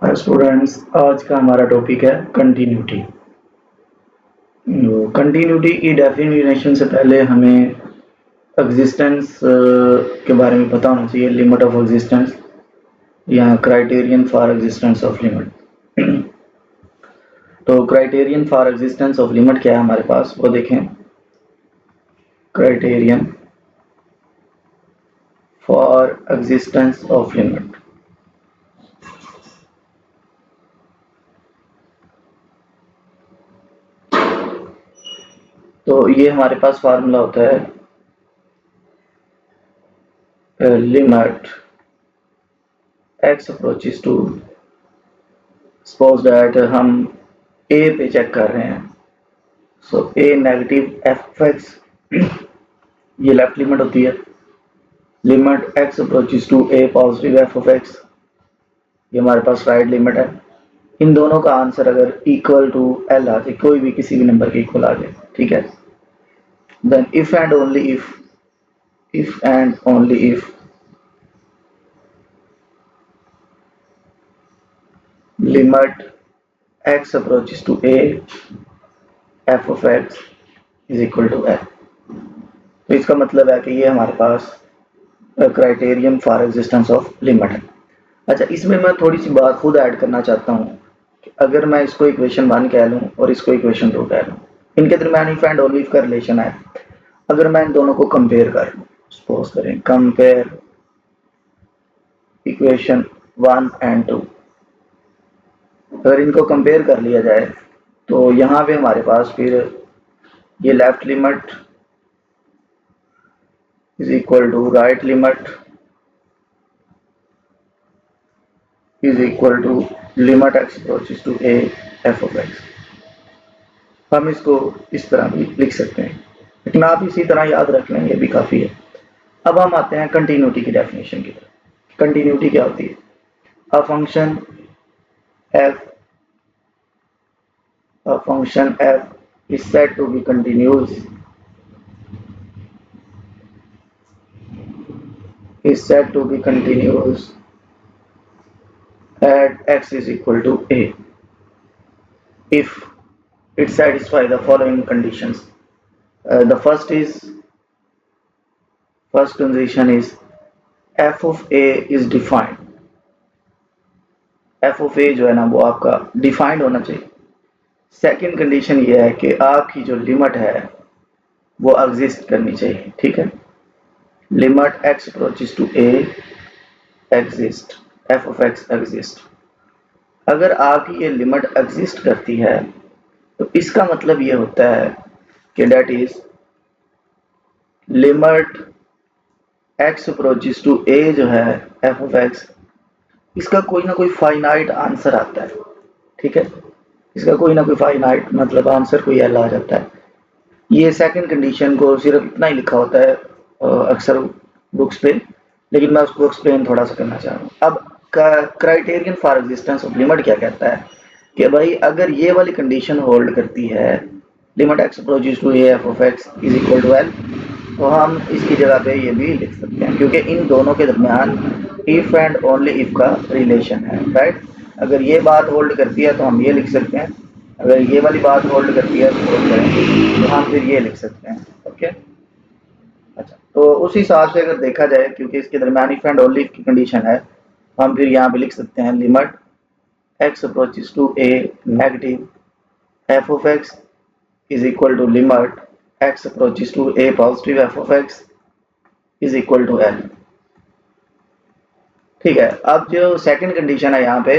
Hi students, आज का हमारा टॉपिक है कंटिन्यूटी। कंटिन्यूटी की डेफिनेशन से पहले हमें एग्जिस्टेंस के बारे में पता होना चाहिए। लिमिट ऑफ एग्जिस्टेंस या criterion for existence of limit. तो criterion for existence of limit क्या है हमारे पास, वो देखें। Criterion for existence of limit. तो ये हमारे पास फार्मूला होता है limit x approaches to, suppose that हम a पे चेक कर रहे हैं। So a negative f x, ये लेफ्ट लिमिट होती है। Limit x approaches to a positive f of x, ये हमारे पास राइट लिमिट है। इन दोनों का आंसर अगर इक्वल टू l आ जाए, कोई भी किसी भी नंबर के इक्वल आ जाए, ठीक है, then if and only if limit x approaches to a f of x is equal to l। तो इसका मतलब है कि ये हमारे पास criterion for existence of limit है। अच्छा, इसमें मैं थोड़ी सी बात खुद ऐड करना चाहता हूँ कि अगर मैं इसको इक्वेशन 1 कह लूँ और इसको इक्वेशन 2 कह लूँ, इनके दरमियान इफ एंड ओनली इफ का रिलेशन है। अगर मैं इन दोनों को कंपेयर कर लूँ, सपोज करें कंपेयर इक्वेशन 1 एंड 2, अगर इनको कंपेयर कर लिया जाए तो यहाँ पे हमारे पास फिर ये left limit is equal to right limit is equal to limit x approaches to a f of x। हम इसको इस तरह भी लिख सकते हैं, लेकिन आप इसी तरह याद रख लें, ये भी काफ़ी है। अब हम आते हैं कंटिन्यूटी की डेफिनेशन की तरफ। कंटिन्यूटी क्या होती है? A function f is said to be continuous at x is equal to a if it satisfies the following conditions. The first condition is f of a is defined। f of a जो है ना वो आपका defined होना चाहिए। Second condition ये है कि आपकी जो लिमिट है वो एग्जिस्ट करनी चाहिए, ठीक है। Limit x approaches to a exist, f of x exist. अगर आपकी ये लिमिट एग्जिस्ट करती है तो इसका मतलब ये होता है कि that is limit x approaches to a जो है f of x, इसका कोई ना कोई फाइनाइट आंसर आता है, ठीक है। इसका कोई ना कोई फाइनाइट मतलब आंसर कोई एल आ जाता है। ये सेकंड कंडीशन को सिर्फ इतना ही लिखा होता है अक्सर बुक्स पे, लेकिन मैं उसको एक्सप्लेन थोड़ा सा करना चाह रहा हूँ। अब criterion for existence of limit क्या कहता है कि भाई अगर ये वाली कंडीशन होल्ड करती है, limit x approaches to a f of x is equal to l, तो हम इसकी जगह पे ये भी लिख सकते हैं, क्योंकि इन दोनों के दरमियान इफ एंड ओनली इफ का रिलेशन है, राइट। अगर ये बात होल्ड करती है तो हम ये लिख सकते हैं, अगर ये वाली बात होल्ड करती है तो हम फिर ये लिख सकते हैं, ओके। अच्छा, तो उस हिसाब से अगर देखा जाए, क्योंकि इसके दरमियान इफ एंड ओनली इफ की कंडीशन है, हम फिर यहाँ पे लिख सकते हैं limit x approaches to a negative f of x is equal to limit x approaches to a positive f of x is equal to l, ठीक है। अब जो सेकंड कंडीशन है यहाँ पे,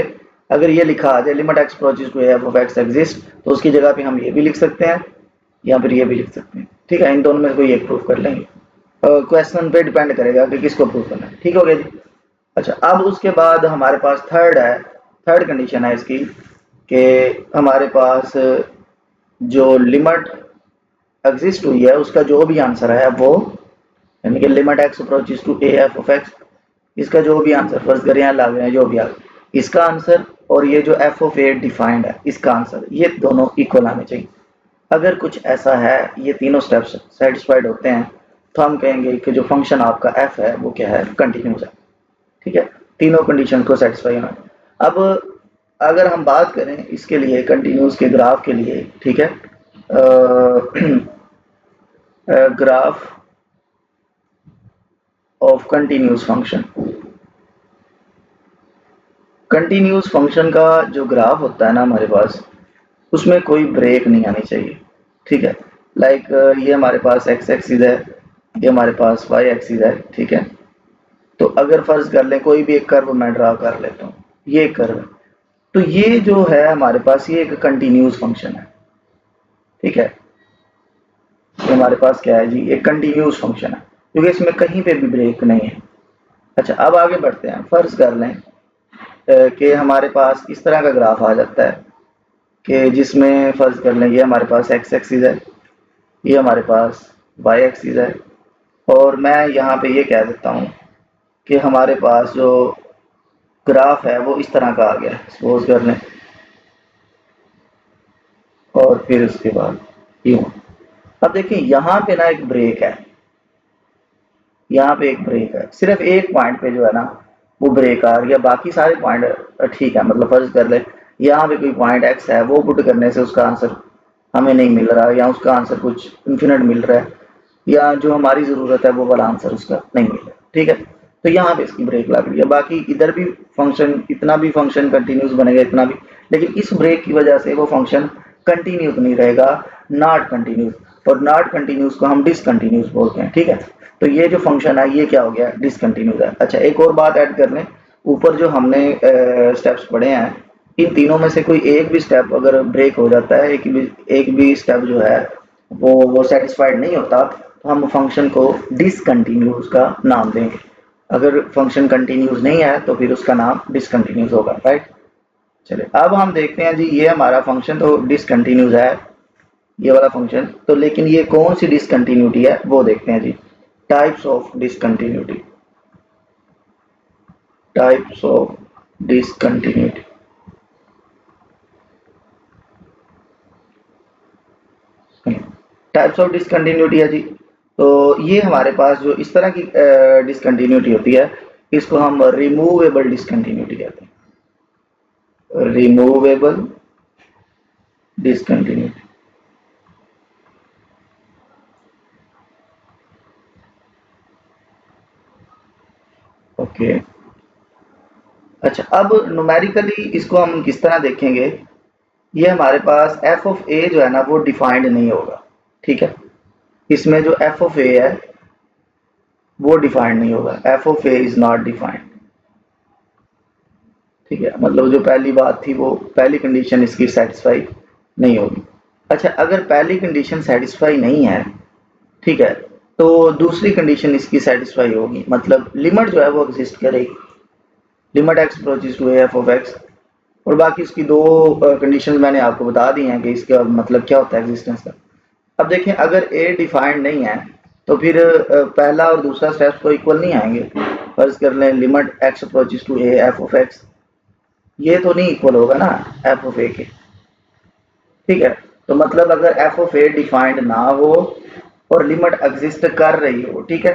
अगर ये लिखा आ जाए limit x approaches to a f of x exist, तो उसकी जगह पे हम ये भी लिख सकते हैं या फिर ये भी लिख सकते हैं, ठीक है। इन दोनों में से कोई एक प्रूफ कर लेंगे। क्वेश्चन पे डिपेंड करेगा कि किसको प्रूफ करना है, ठीक हो गया जी। अच्छा, अब उसके बाद हमारे पास थर्ड कंडीशन है इसकी कि हमारे पास जो लिमिट एग्जिस्ट हुई है उसका जो भी आंसर है वो, यानी कि limit x approaches to a f of x, इसका जो भी आंसर फर्ज करें या लागे हैं जो भी आ, इसका आंसर और ये जो f of a डिफाइंड है इसका आंसर, ये दोनों इक्वल आने चाहिए। अगर कुछ ऐसा है, ये तीनों स्टेप्स सेटिस्फाइड होते हैं, तो हम कहेंगे कि जो फंक्शन आपका f है वो क्या है, कंटिन्यूस है, ठीक है। तीनों कंडीशन को सेटिस्फाई होना। अब अगर हम बात करें इसके लिए कंटिन्यूस के ग्राफ के लिए, ठीक है, graph of continuous function, continuous function का जो ग्राफ होता है ना हमारे पास, उसमें कोई ब्रेक नहीं आनी चाहिए, ठीक है। लाइक ये हमारे पास एक्स एक्सिस है, ये हमारे पास वाई एक्सिस है, ठीक है। तो अगर फर्ज कर लें कोई भी एक कर्व मैं ड्रा कर लेता हूँ, ये कर्व है, तो ये जो है हमारे पास ये एक कंटिन्यूस फंक्शन है, ठीक है। ये हमारे पास क्या है जी, एक कंटिन्यूस फंक्शन है क्योंकि इसमें कहीं पे भी ब्रेक नहीं है। अच्छा, अब आगे बढ़ते हैं। फर्ज कर लें कि हमारे पास इस तरह का ग्राफ आ जाता है कि जिसमें फर्ज कर लें ये हमारे पास एक्स एक्सिस है, ये हमारे पास वाई एक्सिस है, और मैं यहाँ पे ये कह देता हूँ कि हमारे पास जो ग्राफ है वो इस तरह का आ गया, सपोज कर लें, और फिर उसके बाद यूँ। अब देखिए यहाँ पे ना एक ब्रेक है, यहाँ पे एक ब्रेक है, सिर्फ एक पॉइंट पे जो है ना वो ब्रेक आ गया, बाकी सारे पॉइंट ठीक है। मतलब फर्ज कर ले यहाँ पे कोई पॉइंट एक्स है, वो पुट करने से उसका आंसर हमें नहीं मिल रहा, या उसका आंसर कुछ इन्फिनिट मिल रहा है, या जो हमारी ज़रूरत है वो वाला आंसर उसका नहीं मिल रहा, ठीक है। तो यहाँ पे इसकी ब्रेक लग रही है, बाकी इधर भी फंक्शन, इतना भी फंक्शन कंटिन्यूस बनेगा, इतना भी, लेकिन इस ब्रेक की वजह से वो फंक्शन कंटिन्यूस नहीं रहेगा, नॉट कंटिन्यूस, और नॉट कंटिन्यूस को हम डिसकंटिन्यूस बोलते हैं, ठीक है। तो ये जो फंक्शन है ये क्या हो गया, डिसकंटिन्यूस है। अच्छा, एक और बात ऐड कर लें, ऊपर जो हमने स्टेप्स पढ़े हैं, इन तीनों में से कोई एक भी स्टेप अगर ब्रेक हो जाता है, एक भी स्टेप जो है वो सेटिस्फाइड नहीं होता, तो हम फंक्शन को डिसकंटिन्यूस का नाम देंगे। अगर फंक्शन कंटिन्यूस नहीं है तो फिर उसका नाम डिसकंटिन्यूस होगा, राइट। चलिए अब हम देखते हैं जी, ये हमारा फंक्शन तो डिसकंटिन्यूस है, ये वाला फंक्शन तो, लेकिन ये कौन सी डिसकंटिन्यूटी है वो देखते हैं जी। Types of discontinuity, types of discontinuity. Types of discontinuity है जी, तो ये हमारे पास जो इस तरह की डिसकंटिन्यूटी होती है, इसको हम रिमूवेबल डिसकंटिन्यूटी कहते हैं, रिमूवेबल डिसकंटिन्यूटी। ओके, अच्छा, अब न्यूमेरिकली इसको हम किस तरह देखेंगे, ये हमारे पास एफ ऑफ ए जो है ना वो डिफाइंड नहीं होगा, ठीक है। इसमें जो एफ ऑफ ए है वो डिफाइंड नहीं होगा, F of a is not defined, ठीक है। मतलब जो पहली बात थी वो पहली कंडीशन इसकी सेटिस्फाई नहीं होगी। अच्छा, अगर पहली कंडीशन सेटिस्फाई नहीं है, ठीक है, तो दूसरी कंडीशन इसकी सेटिस्फाई होगी, मतलब लिमिट जो है वो एग्जिस्ट करेगी, limit x approaches to f of x. और बाकी उसकी दो कंडीशन मैंने आपको बता दी हैं कि इसका मतलब क्या होता है एग्जिस्टेंस का। अब देखें, अगर ए डिफाइंड नहीं है तो फिर पहला और दूसरा स्टेप तो इक्वल नहीं आएंगे। फर्ज कर लें limit x approaches to a f of x, ये तो नहीं इक्वल होगा ना एफ ऑफ ए के, ठीक है। तो मतलब अगर एफ ऑफ ए डिफाइंड ना हो और लिमिट एग्जिस्ट कर रही हो, ठीक है,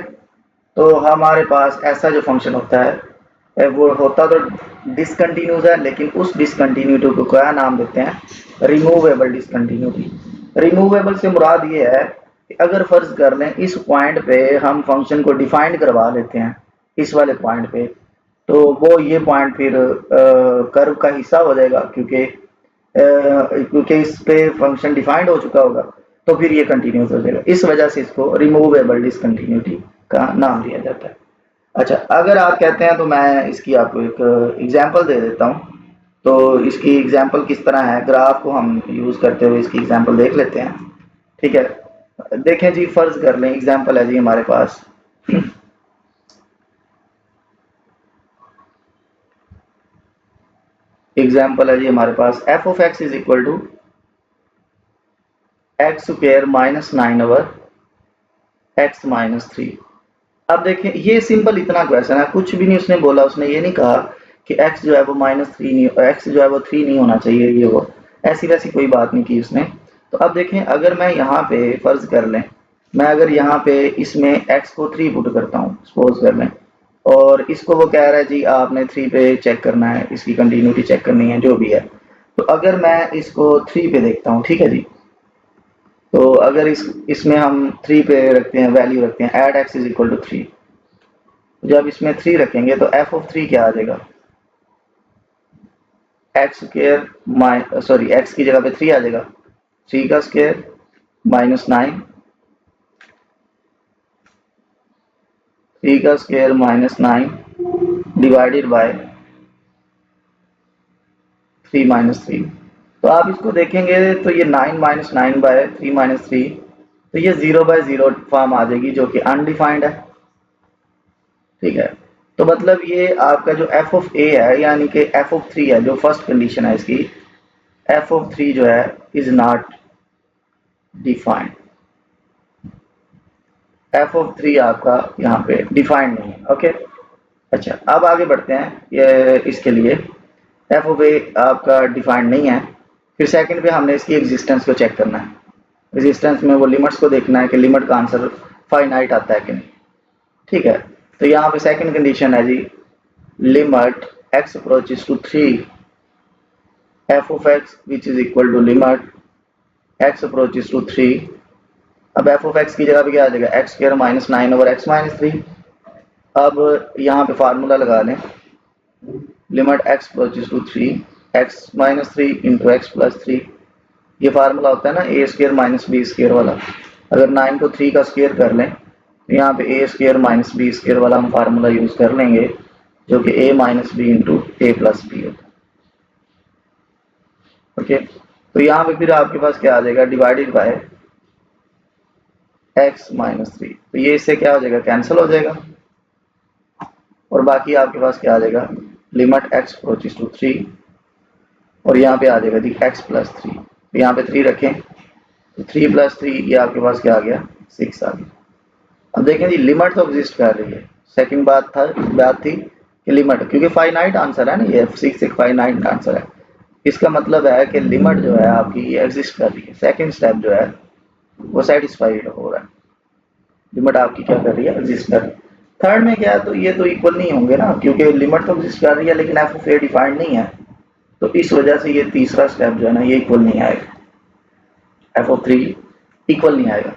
तो हमारे पास ऐसा जो फंक्शन होता है वो होता तो डिसकंटिन्यूस है, लेकिन उस डिसकंटिन्यूटी को क्या नाम देते हैं, रिमूवेबल डिसकंटिन्यूटी। रिमूवेबल से मुराद ये है कि अगर फर्ज कर लें इस पॉइंट पे हम फंक्शन को डिफाइंड करवा लेते हैं, इस वाले पॉइंट पे, तो वो ये पॉइंट फिर कर्व का हिस्सा हो जाएगा, क्योंकि इस पे फंक्शन डिफाइंड हो चुका होगा, तो फिर ये कंटिन्यूस हो जाएगा। इस वजह से इसको रिमूवेबल डिसकंटिन्यूटी का नाम दिया जाता है। अच्छा, अगर आप कहते हैं तो मैं इसकी आपको एक एग्जांपल दे देता हूँ। तो इसकी एग्जांपल किस तरह है, ग्राफ को हम यूज़ करते हुए इसकी एग्जांपल देख लेते हैं, ठीक है। देखें जी, फर्ज कर लें एग्जांपल है जी हमारे पास एग्जांपल है जी हमारे पास f of x is equal to x square minus 9 over x minus 3। अब देखें, ये सिंपल इतना क्वेश्चन है, कुछ भी नहीं उसने बोला, उसने ये नहीं कहा कि x जो है वो -3 नहीं, x जो है वो 3 नहीं होना चाहिए, ये वो ऐसी वैसी कोई बात नहीं की उसने। तो अब देखें, अगर मैं यहाँ पे फर्ज कर लें, मैं अगर यहाँ पे इसमें x को 3 पुट करता हूँ, सपोज कर लें, और इसको वो कह रहा है जी आपने 3 पे चेक करना है, इसकी कंटिन्यूटी चेक करनी है, जो भी है। तो अगर मैं इसको 3 पे देखता हूँ, ठीक है जी, तो अगर इसमें हम 3 पे रखते हैं, वैल्यू रखते हैं at x is equal to 3, जब इसमें 3 रखेंगे तो एफ ऑफ 3 क्या आ जाएगा, एक्स स्क्र सॉरी एक्स की जगह पे 3 आ जाएगा, 3 का स्क्वायर -9, 3 का स्क्वायर -9 डिवाइडेड बाय 3 -3। तो आप इसको देखेंगे तो ये 9 -9 बाय 3 -3, तो ये 0/0 फॉर्म आ जाएगी जो कि अनडिफाइंड है, ठीक है। तो मतलब ये आपका जो एफ ऑफ ए है यानी कि एफ ऑफ 3 है, जो फर्स्ट कंडीशन है इसकी, एफ ऑफ 3 जो है is not defined, f of 3 आपका यहाँ पे डिफाइंड नहीं है। ओके, अच्छा अब आगे बढ़ते हैं, ये इसके लिए एफ ऑफ ए आपका डिफाइंड नहीं है। फिर सेकंड पे हमने इसकी एग्जिस्टेंस को चेक करना है, एग्जिस्टेंस में वो लिमिट्स को देखना है कि लिमिट का आंसर फाइनाइट आता है कि नहीं, ठीक है। तो यहाँ पे सेकंड कंडीशन है जी, limit x approaches to 3 f of x which is equal to limit x approaches to 3। अब एफ ऑफ एक्स की जगह पे क्या आ जाएगा, एक्स स्क्वायर -9/x-3। अब यहाँ पे फार्मूला लगा लें, limit x approaches to 3 x-3 into x plus 3। ये फार्मूला होता है ना a square minus b square वाला, अगर 9 को 3 का स्क्वायर कर लें तो यहाँ पे a square minus b square वाला हम फार्मूला यूज कर लेंगे, जो कि a minus b into a plus b होता है। ओके, तो यहाँ पे फिर आपके पास क्या आ जाएगा, डिवाइडेड बाय x-3। तो ये इससे क्या हो जाएगा, कैंसिल हो जाएगा, और बाकी आपके पास क्या आ जाएगा, लिमिट x अप्रोचेस टू 3, और यहाँ पे आ जाएगा जी x प्लस 3। तो यहाँ पे 3 रखें तो 3 + 3 ये आपके पास क्या आ गया, 6 आ गया। अब देखें जी लिमिट तो एग्जिस्ट कर रही है, सेकंड बात थी कि लिमिट, क्योंकि फाइनाइट आंसर है ना, ये 6 एक फाइनाइट आंसर है, इसका मतलब है कि लिमिट जो है आपकी ये एग्जिस्ट कर रही है। सेकंड स्टेप जो है वो सेटिस्फाइड हो रहा है, लिमिट आपकी क्या कर रही है, एग्जिस्ट कर रही है। थर्ड में क्या है, तो ये तो इक्वल नहीं होंगे ना, क्योंकि लिमिट तो एग्जिस्ट कर रही है लेकिन एफ ऑफ ए डिफाइंड नहीं है, तो इस वजह से ये तीसरा स्टेप जो है ना ये इक्वल नहीं आएगा, एफ ऑफ 3 इक्वल नहीं आएगा।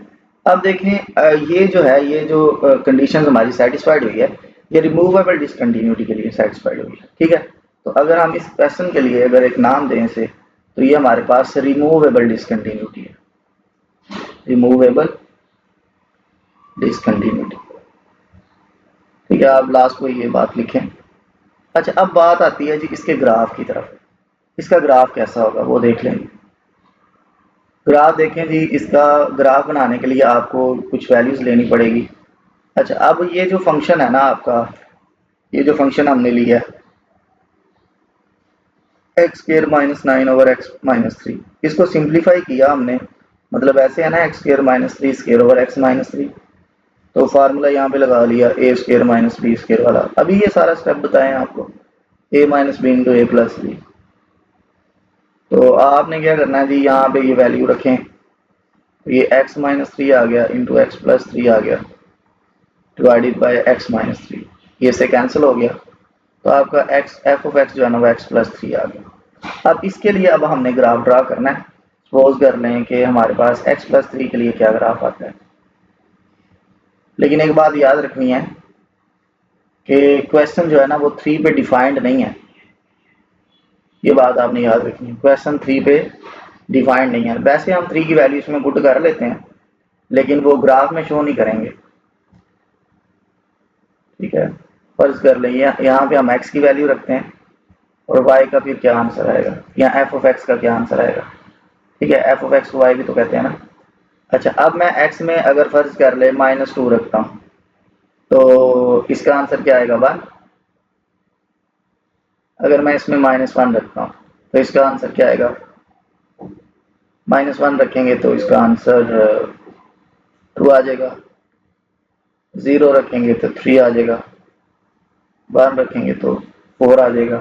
अब देखें ये जो है, ये जो कंडीशन हमारी सेटिस्फाइड हुई है, ये रिमूवेबल डिसकंटिन्यूटी के लिए सेटिस्फाइड हुई है, ठीक है। तो अगर हम इस क्वेश्चन के लिए अगर एक नाम दें इसे, तो ये हमारे पास रिमूवेबल डिसकंटिन्यूटी है, रिमूवेबल डिसकंटिन्यूटी, ठीक है। आप लास्ट को ये बात लिखें। अच्छा अब बात आती है जी इसके ग्राफ की तरफ, इसका ग्राफ कैसा होगा वो देख लेंगे। ग्राफ देखें जी, इसका ग्राफ बनाने के लिए आपको कुछ वैल्यूज लेनी पड़ेगी। अच्छा अब ये जो फंक्शन है ना आपका, ये जो फंक्शन हमने लिया x² -9/x-3, इसको सिंप्लीफाई किया हमने, मतलब ऐसे है ना x²-3² तो फार्मूला यहाँ पे लगा लिया a² - b² वाला। अभी ये सारा स्टेप बताएं आपको, a - b into a plus b. तो आपने क्या करना है जी, यहाँ पे ये वैल्यू रखें, तो ये x-3 आ गया इंटू एक्स प्लस 3 आ गया डिवाइडेड बाय x-3, ये से कैंसिल हो गया, तो आपका x एफ ऑफ एक्स जो है ना वो x प्लस 3 आ गया। अब इसके लिए अब हमने ग्राफ ड्रा करना है, सपोज कर लें कि हमारे पास x प्लस 3 के लिए क्या ग्राफ आता है। लेकिन एक बात याद रखनी है कि क्वेश्चन जो है ना वो 3 पे डिफाइंड नहीं है, ये बात आपने याद रखनी है, क्वेश्चन 3 पे डिफाइंड नहीं है। वैसे हम 3 की वैल्यू इसमें पुट कर लेते हैं लेकिन वो ग्राफ में शो नहीं करेंगे, ठीक है। फर्ज कर लें यहाँ पे हम x की वैल्यू रखते हैं और y का फिर क्या आंसर आएगा, या एफ ऑफ एक्स का क्या आंसर आएगा, ठीक है। एफ ऑफ एक्स को y भी तो कहते हैं ना। अच्छा अब मैं x में अगर फर्ज कर ले -2 रखता हूँ, तो इसका आंसर क्या आएगा 1। अगर मैं इसमें -1 रखता हूँ तो इसका आंसर क्या आएगा, -1 रखेंगे तो इसका आंसर 2 आ जाएगा, 0 रखेंगे तो 3 आ जाएगा, 1 रखेंगे तो 4 आ जाएगा,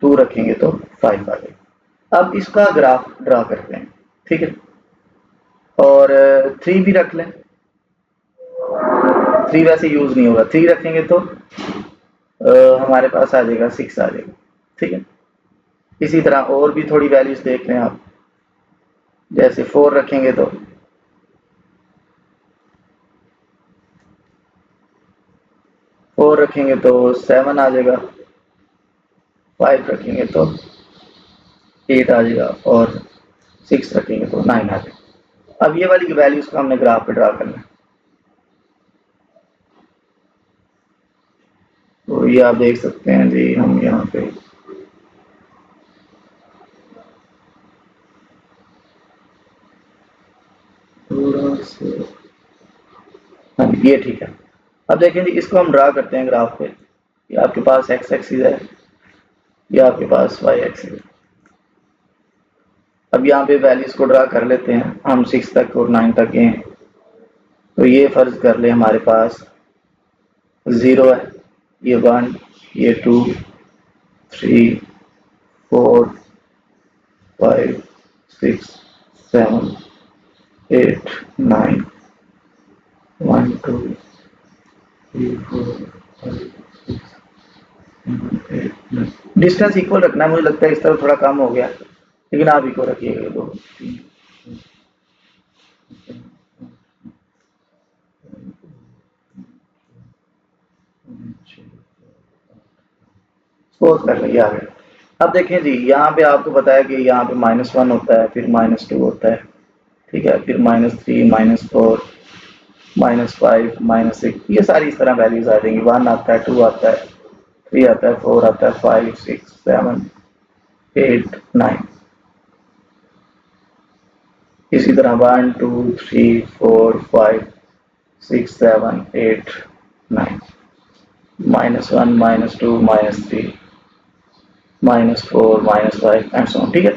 2 रखेंगे तो 5 आ जाएगा। अब इसका ग्राफ ड्रा करते हैं, ठीक है, और 3 भी रख लें, 3 वैसे यूज नहीं होगा, 3 रखेंगे तो हमारे पास आ जाएगा 6 आ जाएगा। ठीक है, इसी तरह और भी थोड़ी वैल्यूज देख लें आप, जैसे 4 रखेंगे तो 4 रखेंगे तो 7 आ जाएगा, 5 रखेंगे तो 8 आ जाएगा और 6 रखेंगे तो 9 आ जाएगा। अब ये वाली वैल्यूज को हमने ग्राफ पे ड्रा करना है, तो ये आप देख सकते हैं जी। हम यहाँ पे थोड़ा सा, हाँ ये ठीक है। अब देखें जी, इसको हम ड्रा करते हैं ग्राफ पे। ये आपके पास एक्स एक्सिस है, ये आपके पास वाई एक्सिस है। अब यहाँ पे वैल्यूज को ड्रा कर लेते हैं हम, 6 तक और 9 तक हैं। तो ये फर्ज कर ले हमारे पास 0 है, ये 1, ये 2, 3, 4, 5, 6, 7, 8, 9, 1, 2, 3, 4, 5, 6, 7, 8, 9। डिस्टेंस इक्वल रखना है, मुझे लगता है इस तरफ थोड़ा कम हो गया, लेकिन आप इक्वल रखिएगा। 2, 3, सपोज कर लीजिए आ गया। अब देखें जी, यहाँ पे आपको पता है कि यहाँ पे -1 होता है, फिर -2 होता है, ठीक है, फिर -3, -4, -5, -6, ये सारी इस तरह वैल्यूज आ जाएंगी। 1 आता है, 2 आता है, 3 आता है, 4 आता है, 5, 6, 7, 8, 9। इसी तरह 1, 2, 3, 4, 5, 6, 7, 8, 9, -1, -2, -3, -4, -5 एंड सो ऑन। ठीक है।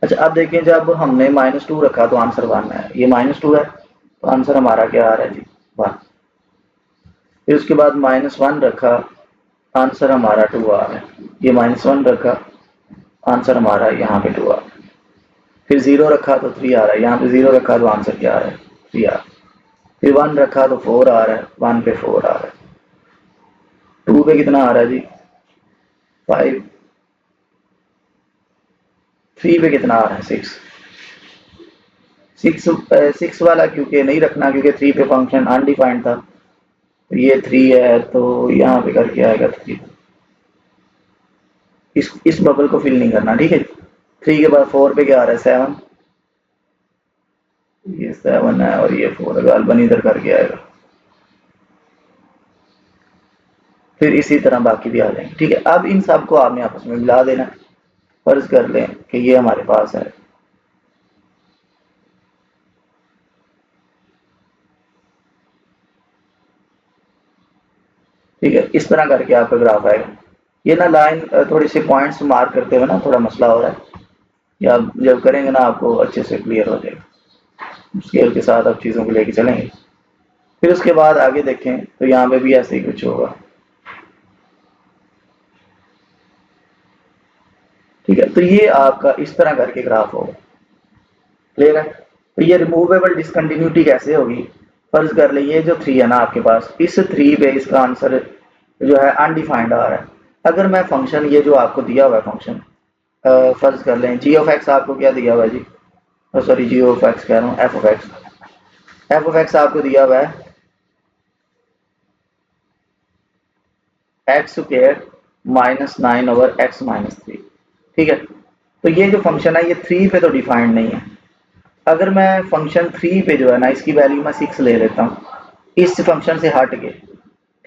अच्छा, अब देखें, जब हमने -2 रखा तो आंसर 1 है, ये -2 है तो आंसर हमारा क्या आ रहा है जी, 1। फिर उसके बाद -1 रखा, आंसर हमारा 2 आ रहा है। ये -1 रखा, आंसर हमारा यहाँ पे 2 आ रहा है। फिर 0 रखा तो 3 आ रहा है, यहाँ पे 0 रखा तो आंसर क्या आ रहा है, 3 आ रहा है। फिर 1 रखा तो 4 आ रहा है, 1 पे 4 आ रहा है। 2 पे कितना आ रहा है जी, 5। 3 पे कितना आ रहा है, 6। 6 वाला क्योंकि नहीं रखना, क्योंकि 3 पे फंक्शन अनडिफाइंड था, तो ये 3 है तो यहाँ पे करके आएगा 3। इस बबल को फिल नहीं करना, ठीक है। 3 के बाद 4 पे क्या आ रहा है, 7। ये 7 है और ये 4 गालबन इधर करके आएगा। फिर इसी तरह बाकी भी आ जाएंगे, ठीक है। अब इन सब को आपने आपस में मिला देना। फर्ज कर लें कि ये हमारे पास है, ठीक है। इस तरह करके आपका ग्राफ आएगा। ये ना लाइन थोड़ी सी पॉइंट्स मार्क करते हुए ना थोड़ा मसला हो रहा है, या जब करेंगे ना आपको अच्छे से क्लियर हो जाएगा। स्केल के साथ आप चीज़ों को लेके चलेंगे। फिर उसके बाद आगे देखें तो यहाँ पे भी ऐसे ही कुछ होगा, ठीक है। तो ये आपका इस तरह करके ग्राफ होगा, क्लियर है। तो ये रिमूवेबल डिसकंटिन्यूटी कैसे होगी, फर्ज कर ले ये जो 3 है ना आपके पास, इस 3 पे इसका आंसर जो है अनडिफाइंड आ रहा है। अगर मैं फंक्शन, ये जो आपको दिया हुआ है फंक्शन, फर्ज कर लें जी ऑफ एक्स, आपको क्या दिया हुआ है जी, सॉरी जी ऑफ एक्स कह रहा हूँ, F of x. F of x आपको दिया हुआ है एक्स स्क्वायर -9 ओवर एक्स -3, ठीक है। तो ये जो फंक्शन है ये 3 पे तो डिफाइंड नहीं है। अगर मैं फंक्शन 3 पे जो है ना, इसकी वैल्यू मैं 6 ले लेता हूँ इस फंक्शन से हट के,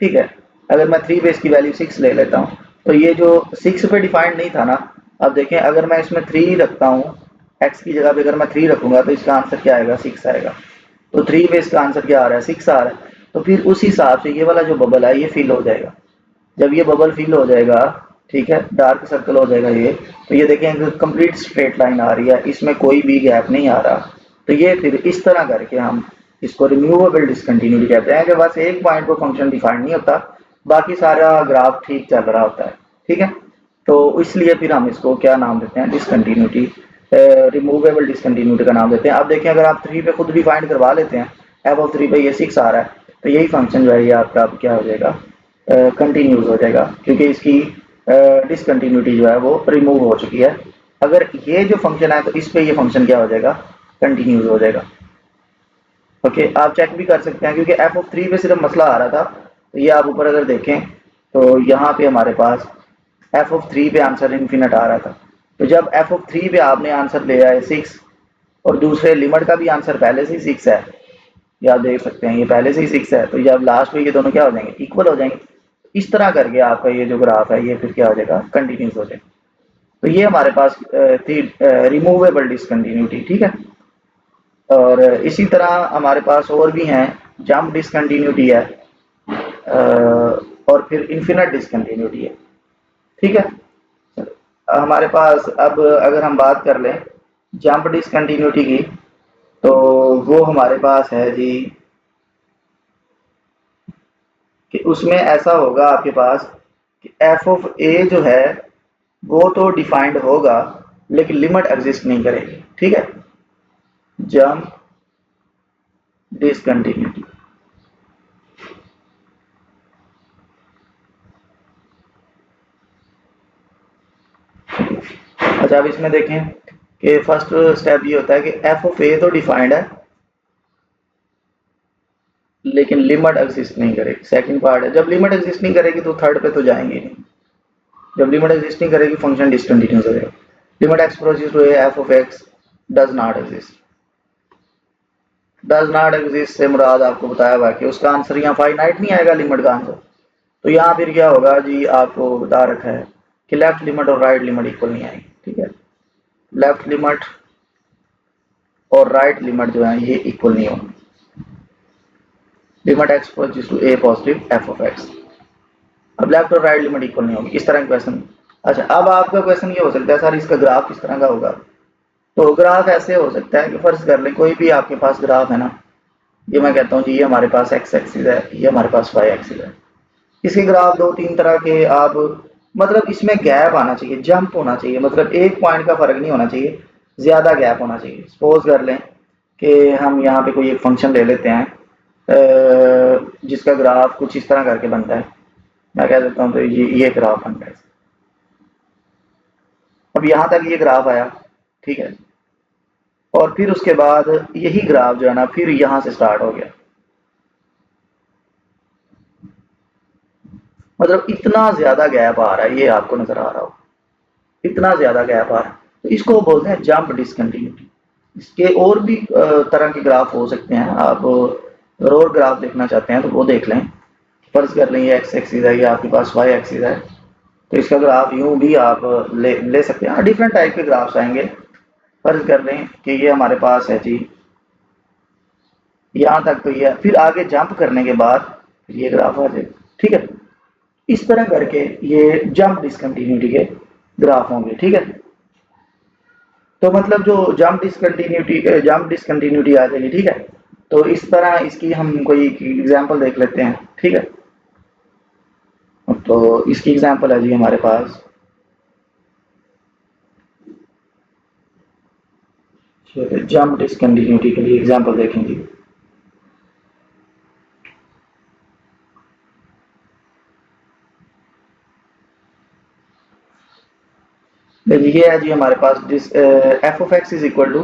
ठीक है। अगर मैं 3 पे इसकी वैल्यू 6 ले लेता हूँ, तो ये जो 6 पे डिफाइंड नहीं था ना, अब देखें अगर मैं इसमें 3 रखता हूँ, एक्स की जगह पे अगर मैं 3 रखूंगा तो इसका आंसर क्या आएगा, 6 आएगा। तो 3 पे इसका आंसर क्या आ रहा है, 6 आ रहा है। तो फिर उस हिसाब से ये वाला जो बबल है ये फिल हो जाएगा। जब ये बबल फिल हो जाएगा, ठीक है, डार्क सर्कल हो जाएगा ये, तो ये देखें कंप्लीट स्ट्रेट लाइन आ रही है, इसमें कोई भी गैप नहीं आ रहा। तो ये फिर इस तरह करके हम इसको रिमूवेबल डिसकंटिन्यूटी कहते हैं, कि बस एक पॉइंट पर फंक्शन डिफाइंड नहीं होता, बाकी सारा ग्राफ ठीक चल रहा होता है, ठीक है। तो इसलिए फिर हम इसको क्या नाम देते हैं, डिसकंटिन्यूटी, रिमूवेबल डिसकंटिन्यूटी का नाम देते हैं। अब देखें अगर आप 3 पे खुद डिफाइंड करवा लेते हैं, एफ ऑफ 3 पे ये 6 आ रहा है, तो यही फंक्शन जो है ये आपका अब क्या हो जाएगा, कंटिन्यूस हो जाएगा, क्योंकि इसकी डिसकंटिन्यूटी जो है वो रिमूव हो चुकी है। अगर ये जो फंक्शन है तो इस पे ये फंक्शन क्या हो जाएगा, कंटिन्यूस हो जाएगा। ओके, आप चेक भी कर सकते हैं क्योंकि एफ ऑफ 3 पे सिर्फ मसला आ रहा था। तो ये आप ऊपर अगर देखें तो यहाँ पे हमारे पास एफ ऑफ 3 पे आंसर इन्फिनिट आ रहा था। तो जब एफ ऑफ 3 पे आपने आंसर ले आए 6 और दूसरे लिमिट का भी आंसर पहले से ही 6 है, ये आप देख सकते हैं ये पहले से ही 6 है, तो जब लास्ट में ये दोनों क्या हो जाएंगे, इक्वल हो जाएंगे। इस तरह करके आपका ये जो ग्राफ है ये फिर क्या हो जाएगा, कंटिन्यूस हो जाएगा। तो ये हमारे पास थी रिमूवेबल डिसकंटिन्यूटी, ठीक है। और इसी तरह हमारे पास और भी हैं, जंप डिसकंटिन्यूटी है और फिर इन्फिनिट डिसकंटिन्यूटी है, ठीक है। हमारे पास अब अगर हम बात कर लें जंप डिसकंटिन्यूटी की, तो वो हमारे पास है जी कि उसमें ऐसा होगा आपके पास कि एफ ऑफ ए जो है वो तो डिफाइंड होगा लेकिन लिमिट एग्जिस्ट नहीं करेगी, ठीक है। जंप डिसकंटिन्यूटी, अच्छा अब इसमें देखें कि फर्स्ट स्टेप ये होता है कि एफ ऑफ ए तो डिफाइंड है लेकिन लिमिट एग्जिस्ट नहीं करेगी। सेकंड पार्ट है जब लिमिट एग्जिस्ट नहीं करेगी तो थर्ड पे तो जाएंगे नहीं। जब लिमिट एग्जिस्ट नहीं करेगी फंक्शन डिसकंटिन्यूस हो जाएगा। Limit x approaches to a f of x does not exist. Does not exist से मुराद आपको बताया हुआ है कि उसका आंसर यहाँ फाइनाइट नहीं आएगा लिमिट का आंसर। तो यहाँ फिर क्या होगा जी, आपको बता रखा है कि लेफ्ट लिमिट और राइट लिमिट इक्वल नहीं आएगी, ठीक है। लेफ्ट लिमिट और राइट लिमिट जो है ये इक्वल नहीं होंगे। Limit x approaches to a positive f of x, अब लेफ्ट और राइट लिमिट इक्वल नहीं होगी, इस तरह का क्वेश्चन। अच्छा अब आपका क्वेश्चन ये हो सकता है सर इसका ग्राफ किस तरह का होगा। तो ग्राफ ऐसे हो सकता है कि फर्ज कर लें कोई भी आपके पास ग्राफ है ना, ये मैं कहता हूँ जी ये हमारे पास एक्स एक्सिस है, ये हमारे पास वाई एक्सिस है। इसके ग्राफ दो तीन तरह के आप, मतलब इसमें गैप आना चाहिए, जंप होना चाहिए, मतलब एक पॉइंट का फर्क नहीं होना चाहिए, ज्यादा गैप होना चाहिए। सपोज कर लें कि हम यहाँ पे कोई एक फंक्शन ले लेते हैं जिसका ग्राफ कुछ इस तरह करके बनता है। मैं कह देता हूँ तो ये ग्राफ बनता है। अब यहाँ तक ये ग्राफ आया, ठीक है, और फिर उसके बाद यही ग्राफ जो है ना फिर यहाँ से स्टार्ट हो गया, मतलब इतना ज्यादा गैप आ रहा है, ये आपको नजर आ रहा हो, इतना ज्यादा गैप आ रहा है, तो इसको बोलते हैं जंप डिसकंटिन्यूटी। इसके और भी तरह के ग्राफ हो सकते हैं, आप और ग्राफ देखना चाहते हैं तो वो देख लें। फर्ज कर लें ये एक्स एक्सिस है, ये आपके पास वाई एक्सिस है, तो इसका ग्राफ यूं भी आप ले सकते हैं। डिफरेंट टाइप के ग्राफ्स आएंगे। फर्ज कर लें कि ये हमारे पास है जी यहाँ तक, तो ये फिर आगे जंप करने के बाद ये ग्राफ आ जाएगा, ठीक है। इस तरह करके ये जंप डिसकंटिन्यूटी के ग्राफ होंगे, ठीक है। तो मतलब जो जंप डिसकंटिन्यूटी आ जाएगी, ठीक है। तो इस तरह इसकी हम कोई एग्जांपल देख लेते हैं, ठीक है। तो इसकी एग्जांपल है जी हमारे पास, जंप डिसकंटिन्यूटी के लिए एग्जांपल देखेंगे। ये है जी हमारे पास this f of x is equal to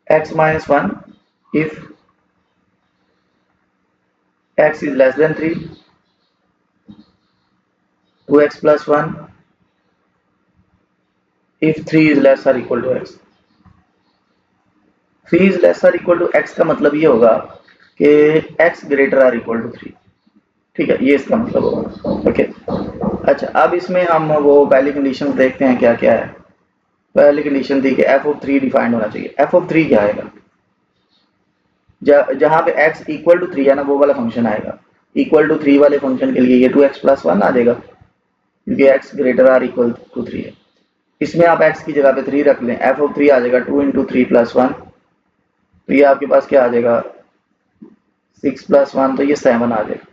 x minus one if x is less than 3, 2x plus 1 if 3 is less or equal to x। 3 is less or equal to x का मतलब ये होगा कि x greater or equal to 3, ठीक है, ये इसका मतलब होगा। ओके, अच्छा अब इसमें हम वो पहली कंडीशन देखते हैं क्या क्या है। पहली कंडीशन थी कि एफ ऑफ 3 डिफाइंड होना चाहिए। एफ ऑफ 3 क्या आएगा, जहां पे x इक्वल टू 3 है ना वो वाला फंक्शन आएगा। इक्वल टू 3 वाले फंक्शन के लिए ये 2x प्लस 1 आ जाएगा क्योंकि x greater or equal to 3 है। इसमें आप x की जगह पे 3 रख लें, एफ ऑफ 3 आ जाएगा 2 इंटू 3 प्लस 1, तो ये आपके पास क्या आ जाएगा 6 प्लस 1, तो ये 7 आ जाएगा।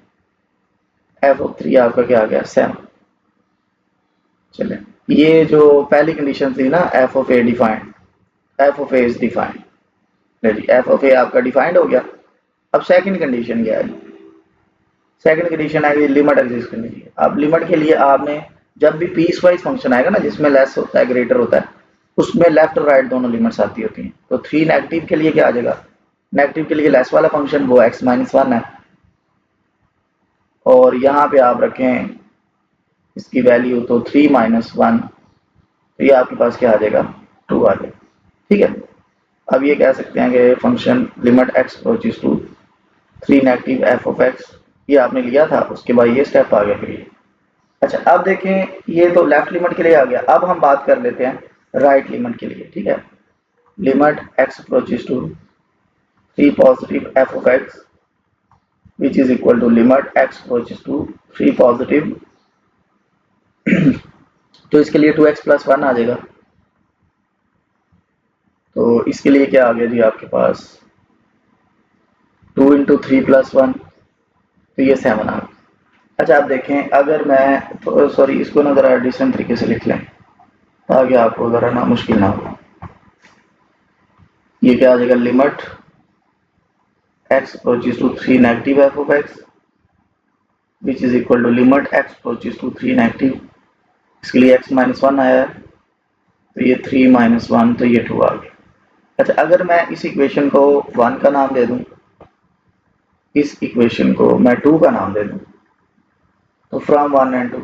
एफ ऑफ 3 आपका क्या आ गया 7। चले, ये जो पहली कंडीशन थी ना f of a defined, f of a is defined, जी एफ ऑफ ए आपका डिफाइंड हो गया। अब सेकंड कंडीशन क्या है? सेकंड कंडीशन है कि लिमिट एग्जिस्ट करनी चाहिए। अब लिमिट के लिए आपने जब भी पीस वाइज फंक्शन आएगा ना जिसमें लेस होता है ग्रेटर होता है, उसमें लेफ्ट और राइट दोनों लिमिट्स आती होती हैं। तो 3 नेगेटिव के लिए क्या आ जाएगा? नेगेटिव के लिए लेस वाला फंक्शन वो x माइनस वन है, और यहाँ पे आप रखें इसकी वैल्यू तो 3 माइनस वन, तो ये आपके पास क्या आ जाएगा? 2 आ जाएगा। ठीक है, अब ये कह सकते हैं कि function limit x approaches to 3 negative f of x, ये आपने लिया था, उसके बाद ये स्टेप आ गया फिर ये। अच्छा अब देखें, ये तो लेफ्ट लिमिट के लिए आ गया। अब हम बात कर लेते हैं राइट लिमिट के लिए। ठीक है, limit x approaches to 3 positive f of x which is equal to limit x approaches to 3 positive तो इसके लिए 2x प्लस वन आ जाएगा। तो इसके लिए क्या आ गया जी आपके पास? 2 इंटू थ्री प्लस वन, तो ये 7 आ गया। अच्छा आप देखें, अगर मैं तो सॉरी इसको ना ज़रा डिफरेंट तरीके से लिख लें ताकि आपको ज़रा ना मुश्किल ना हो। ये क्या आ जाएगा? Limit x approaches to 3 negative f of x which is equal to limit x approaches to 3 negative, इसके लिए x माइनस वन आया है, तो ये 3 माइनस वन, तो ये 2 आ गया। अच्छा अगर मैं इस इक्वेशन को 1 का नाम दे दूं, इस इक्वेशन को मैं 2 का नाम दे दूं, तो फ्रॉम 1 एंड 2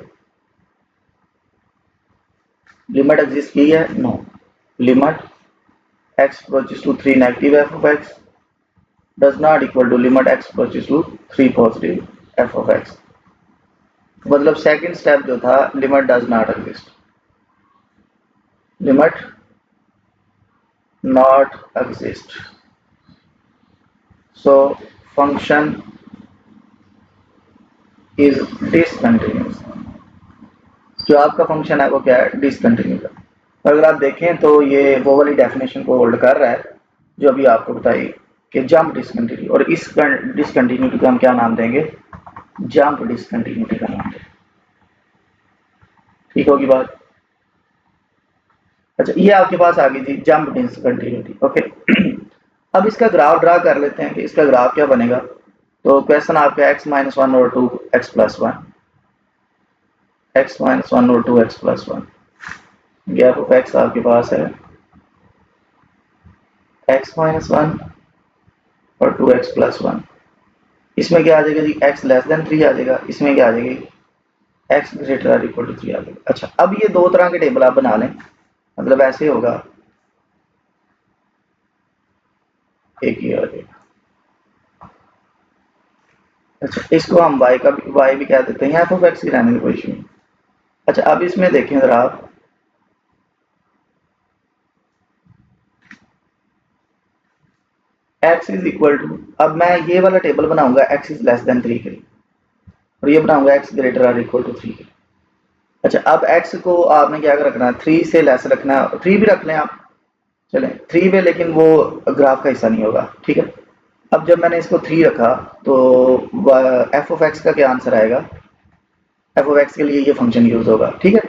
लिमिट एग्जिस्ट की है? No. Limit x approaches to 3 negative f of x does not equal to limit x approaches to 3 positive f of x। मतलब सेकंड स्टेप जो था, limit does not exist, limit not exist, so function is discontinuous. जो आपका function है वो क्या है? Discontinuous है। अगर आप देखें तो ये वो वाली डेफिनेशन को होल्ड कर रहा है जो अभी आपको बताई कि जंप डिसकंटिन्यूटी, और इस डिसकंटिन्यूटी को हम क्या नाम देंगे? जंप डिसकंटिन्यूटी का नाम देंगे। ठीक होगी बात? अच्छा ये आपके पास आ गई थी जंप डिसकंटिन्यूटी। ओके अब इसका ग्राफ ड्रा कर लेते हैं कि इसका ग्राफ क्या बनेगा। तो क्वेश्चन आपका x माइनस वन और 2x plus one, x minus one और 2x plus one, gap of x आपके पास है x माइनस वन और 2x प्लस वन। इसमें क्या आ जाएगा जी? x लेस देन 3 आ जाएगा। इसमें क्या आ जाएगी? x greater or equal to 3 आ जाएगा। अच्छा अब ये दो तरह के टेबल आप बना लें, मतलब ऐसे होगा, एक ही आ जाएगा। अच्छा इसको हम y का y भी कह देते हैं, यहाँ तो x की रहने की कोई इशू नहीं। अच्छा अब इसमें देखें जरा आप, x इज इक्वल टू, अब मैं ये वाला टेबल बनाऊंगा x इज लेस देन 3 के लिए, और ये बनाऊंगा x greater or equal to 3 के लिए। अच्छा अब x को आपने क्या रखना है? 3 से लेस रखना है, 3 भी रख लें आप, चलें 3 पे, लेकिन वो ग्राफ का हिस्सा नहीं होगा। ठीक है, अब जब मैंने इसको 3 रखा तो एफ ऑफ एक्स का क्या आंसर आएगा? एफ ऑफ एक्स के लिए ये फंक्शन यूज होगा। ठीक है,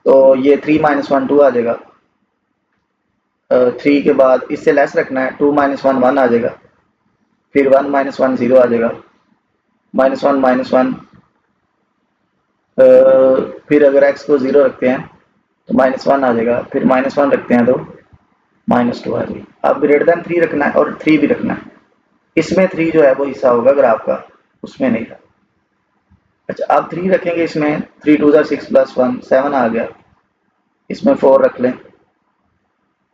तो ये 3 माइनस वन 2 आ जाएगा। 3 के बाद इससे लेस रखना है, 2 माइनस वन 1 आ जाएगा, फिर 1 माइनस वन 0 आ जाएगा, माइनस वन माइनस वन, फिर अगर एक्स को 0 रखते हैं तो माइनस वन आ जाएगा, फिर माइनस वन रखते हैं तो माइनस टू आ जाएगी। अब ग्रेटर देन 3 रखना है और 3 भी रखना है, इसमें 3 जो है वो हिस्सा होगा ग्राफ का, उसमें नहीं था। अच्छा अब 3 रखेंगे, इसमें 3 टू ज़ा 6 प्लस 1 7 आ गया, इसमें 4 रख लें,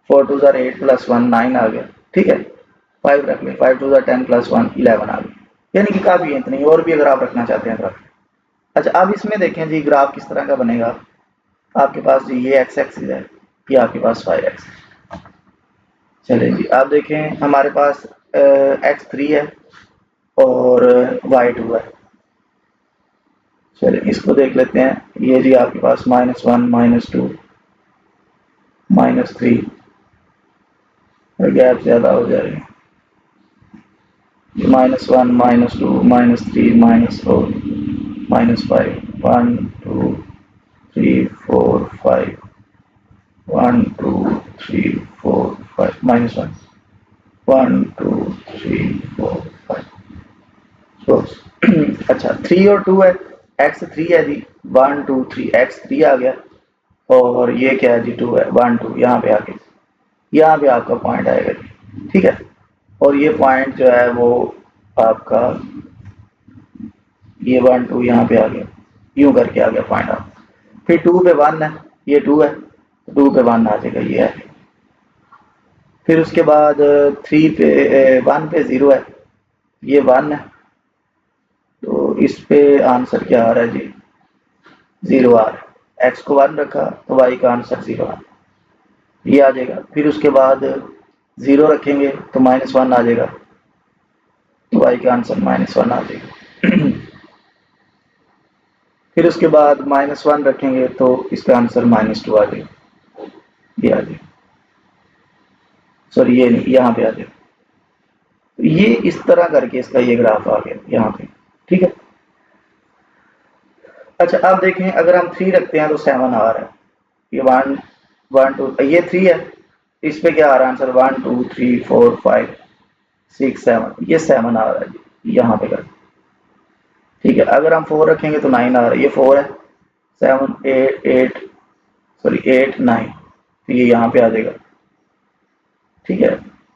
4 टू ज़ा 8 प्लस 1 9 आ गया। ठीक है, 5 रख लें, 5 टू ज़ा 10 प्लस 1 11 आ गया, यानी कि काफ़ी है इतनी, और भी अगर आप रखना चाहते हैं तो रख। अच्छा अब इसमें देखें जी ग्राफ किस तरह का बनेगा। आपके पास जी ये एक्स एक्सिस है, ये आपके पास वाई एक्सिस। चलिए जी आप देखें हमारे पास एक्स थ्री है और वाई टू है। चलिए इसको देख लेते हैं, ये जी आपके पास minus one minus two minus three, gap ज़्यादा हो जाएगा, minus one minus two minus three minus four minus five 1 2 3 4 5 1 2 3 4 5 minus one. 1 2 3 4 5 तो अच्छा 3 और 2 है, x 3 है जी, 1 2 3 x 3 आ गया, और ये क्या है जी 2 है, 1 2 यहाँ पे आ गया, यहाँ पे आपका पॉइंट आएगा जी, ठीक है। और ये पॉइंट जो है वो आपका ये 1 2 यहाँ पे आ गया, यूं करके आ गया पॉइंट आप, फिर 2 पे 1 है, ये 2 है, 2 पे 1 आ जाएगा, ये है। फिर उसके बाद 3 पे 1 पे 0 है, ये 1 है, तो इस पे आंसर क्या आ रहा है जी, 0 आ रहा है। x को 1 रखा तो y का आंसर 0 आ, ये आ जाएगा। फिर उसके बाद 0 रखेंगे तो -1 आ जाएगा, तो y का आंसर -1 आ जाएगा। फिर उसके बाद -1 रखेंगे तो इसका आंसर -2 आ जाएगा, ये आ जाएगा, सॉरी ये नहीं, यहाँ पे आ जाएगा। तो ये इस तरह करके इसका ये ग्राफ आ गया यहाँ पे, ठीक है। अच्छा अब देखें, अगर हम 3 रखते हैं तो 7 आ रहा है, ये 1 1 2, ये 3 है, इस पे क्या आ रहा है आंसर, 1 2 3 4 5 6 7, ये 7 आ रहा है जी, यहाँ पे कर, ठीक है। अगर हम 4 रखेंगे तो 9 आ रहा है, ये 4 है, 7 8 8 सॉरी 8 9, तो ये यहाँ पे आ जाएगा, ठीक है।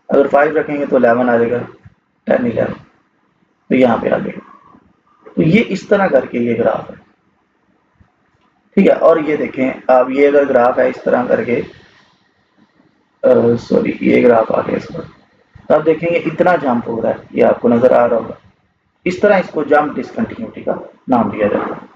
अगर 5 रखेंगे तो 11 आ जाएगा, 10 11, तो यहाँ पे आ जाएगा। तो ये इस तरह करके ये ग्राफ है, ठीक है। और ये देखें अब, ये अगर ग्राफ है इस तरह करके, सॉरी ये ग्राफ आ गया इस पर, तो आप देखेंगे इतना जंप हो रहा है, ये आपको नजर आ रहा होगा। इस तरह इसको जंप डिसकंटिन्यूटी का नाम दिया जाता है।